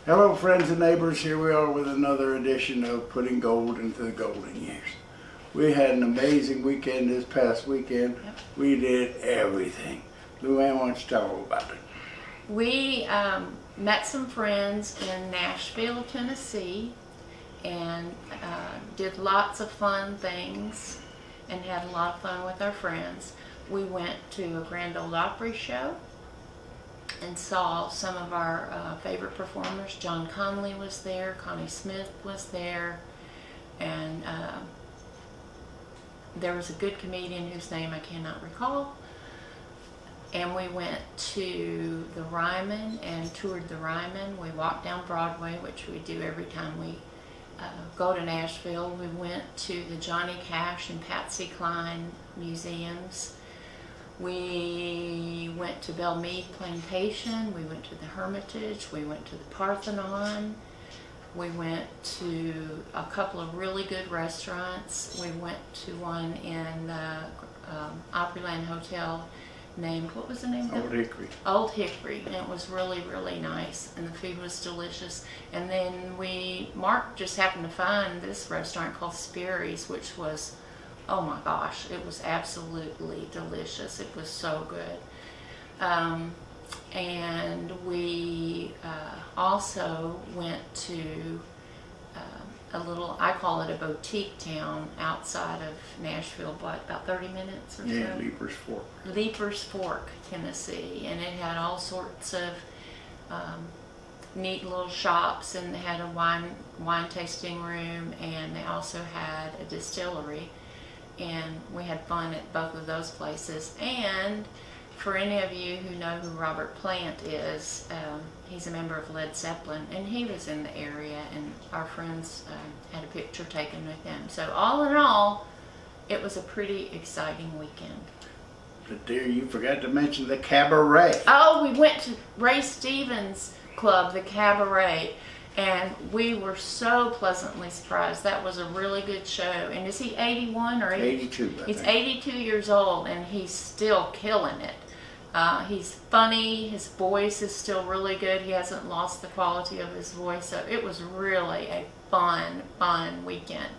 Hello friends and neighbors, here we are with another edition of Putting Gold into the Golden Years. We had an amazing weekend this past weekend. Yep. We did everything. Luann, why don't you tell all about it? We met some friends in Nashville, Tennessee, and did lots of fun things and had a lot of fun with our friends. We went to a Grand Ole Opry show and saw some of our favorite performers. John Conley was there, Connie Smith was there, and there was a good comedian whose name I cannot recall. And we went to the Ryman and toured the Ryman. We walked down Broadway, which we do every time we go to Nashville. We went to the Johnny Cash and Patsy Cline museums. We went to Belmead Plantation. We went to the Hermitage. We went to the Parthenon. We went to a couple of really good restaurants. We went to one in the Opryland Hotel named, what was the name of it? Old Hickory. Old Hickory, and it was really, really nice, and the food was delicious. And then Mark just happened to find this restaurant called Sperry's, which was, oh my gosh, it was absolutely delicious. It was so good. And we also went to a little, I call it a boutique town outside of Nashville, about 30 minutes or so? Yeah, Leaper's Fork. Leaper's Fork, Tennessee, and it had all sorts of neat little shops, and they had a wine tasting room, and they also had a distillery, and we had fun at both of those places. And for any of you who know who Robert Plant is, he's a member of Led Zeppelin, and he was in the area, and our friends had a picture taken with him. So all in all, it was a pretty exciting weekend. But dear, you forgot to mention the cabaret. Oh, we went to Ray Stevens' club, the Cabaret, and we were so pleasantly surprised. That was a really good show. And is he 81 or 82? He's 82 years old, and he's still killing it. He's funny, his voice is still really good, he hasn't lost the quality of his voice, so it was really a fun weekend.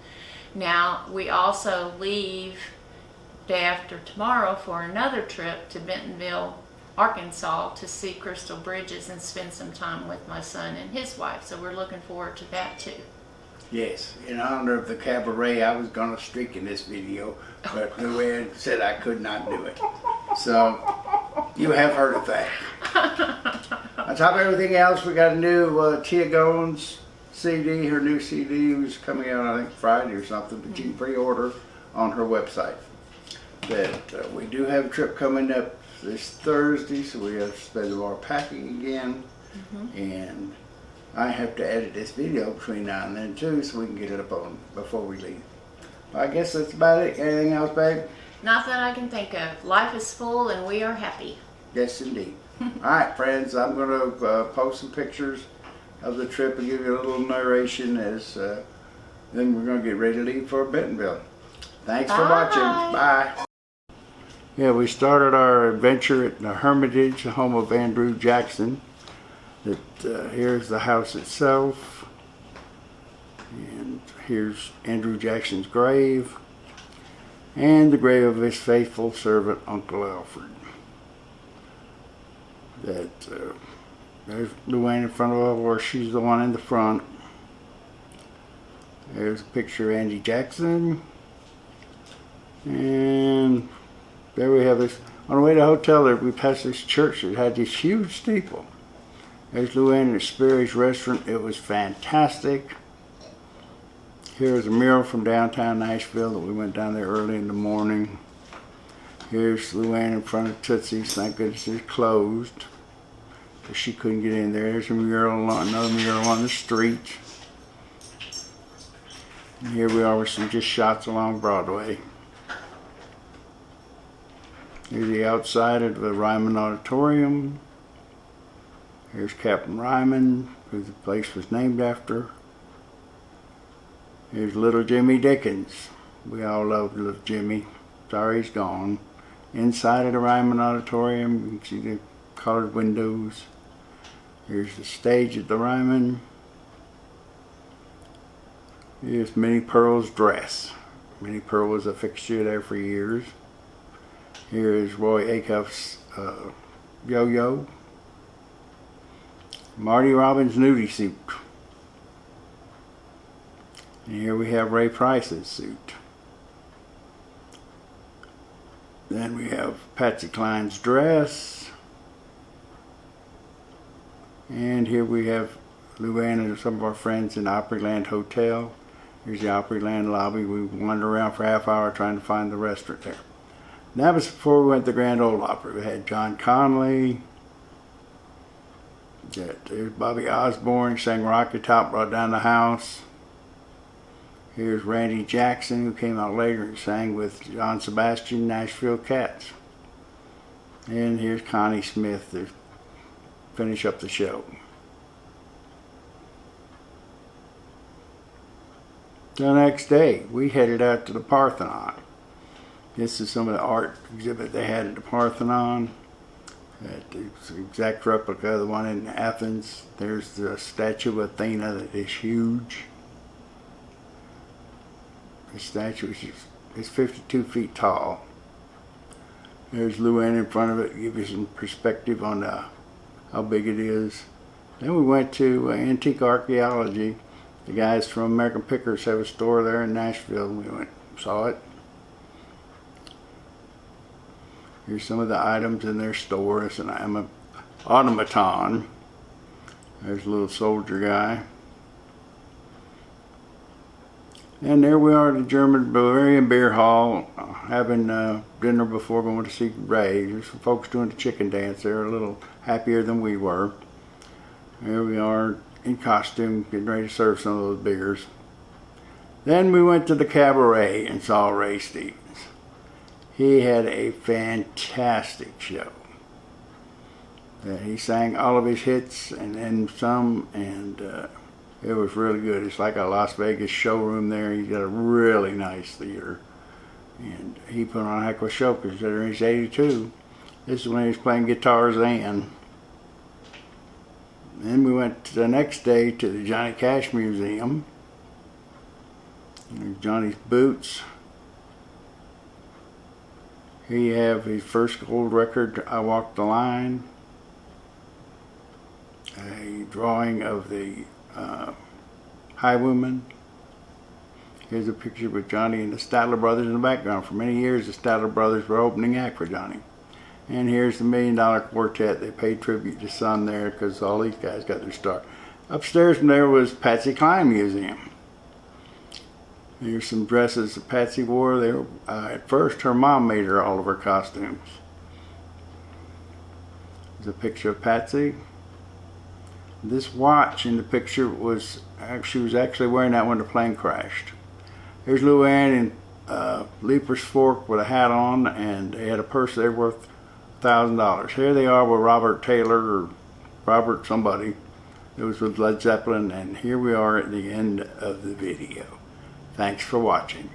Now, we also leave day after tomorrow for another trip to Bentonville, Arkansas to see Crystal Bridges and spend some time with my son and his wife, so we're looking forward to that too. Yes, in honor of the cabaret, I was going to streak in this video, but Luann said I could not do it. So, you have heard of that. On top of everything else, we got a new Tia Goins CD. Her new CD was coming out, I think, Friday or something, but you can pre-order on her website. That we do have a trip coming up this Thursday, so we have to spend more packing again. And I have to edit this video between now and then too, so we can get it up on before we leave. I guess that's about it. Anything else, babe? Not that I can think of. Life is full and we are happy. Yes, indeed. Alright, friends, I'm going to post some pictures of the trip and give you a little narration as then we're going to get ready to leave for Bentonville. Thanks for watching. Bye. Yeah, we started our adventure at the Hermitage, the home of Andrew Jackson. Here's the house itself, and here's Andrew Jackson's grave, and the grave of his faithful servant, Uncle Alfred. There's Luann in front of her, she's the one in the front. There's a picture of Andy Jackson, and there we have this. On the way to the hotel, we passed this church that had this huge steeple. There's Luann at Sperry's restaurant. It was fantastic. Here's a mural from downtown Nashville that we went down there early in the morning. Here's Luann in front of Tootsie's. Thank goodness it's closed, because she couldn't get in there. There's a mural, another mural on the street. And here we are with some just shots along Broadway. Here's the outside of the Ryman Auditorium. Here's Captain Ryman, who the place was named after. Here's little Jimmy Dickens. We all loved little Jimmy. Sorry he's gone. Inside of the Ryman Auditorium, you can see the colored windows. Here's the stage at the Ryman. Here's Minnie Pearl's dress. Minnie Pearl was a fixture there for years. Here is Roy Acuff's yo-yo. Marty Robbins' nudie suit. And here we have Ray Price's suit. Then we have Patsy Cline's dress. And here we have Luann and some of our friends in the Opryland Hotel. Here's the Opryland lobby. We wandered around for a half hour trying to find the restaurant there. And that was before we went to the Grand Ole Opry. We had John Conley. There's Bobby Osborne, sang Rocket Top, brought down the house. Here's Randy Jackson, who came out later and sang with John Sebastian, Nashville Cats. And here's Connie Smith to finish up the show. The next day, we headed out to the Parthenon. This is some of the art exhibit they had at the Parthenon. It's an exact replica of the one in Athens. There's the statue of Athena that is huge. The statue is 52 feet tall. There's Luann in front of it, give you some perspective on how big it is. Then we went to Antique Archaeology. The guys from American Pickers have a store there in Nashville. We went and saw it. Here's some of the items in their store. It's an automaton. There's a little soldier guy. And there we are at the German Bavarian Beer Hall, having dinner before going to see Ray. There's some folks doing the chicken dance. They're a little happier than we were. Here we are in costume, getting ready to serve some of those beers. Then we went to the cabaret and saw Ray Stevens. He had a fantastic show. He sang all of his hits and then some, and it was really good. It's like a Las Vegas showroom there. He's got a really nice theater. And he put on a heck of a show considering he's 82. This is when he was playing guitars and. Then we went the next day to the Johnny Cash Museum. There's Johnny's boots. Here you have his first gold record, I Walked the Line. A drawing of the Highwayman. Here's a picture with Johnny and the Statler Brothers in the background. For many years, the Statler Brothers were opening act for Johnny. And here's the $1 Million Quartet. They paid tribute to Son there because all these guys got their start. Upstairs from there was Patsy Cline Museum. Here's some dresses that Patsy wore. There, at first, her mom made her all of her costumes. There's a picture of Patsy. This watch in the picture was, she was actually wearing that when the plane crashed. Here's Luann in Leaper's Fork with a hat on, and they had a purse there worth $1,000. Here they are with Robert Taylor, or Robert somebody. It was with Led Zeppelin, and here we are at the end of the video. Thanks for watching.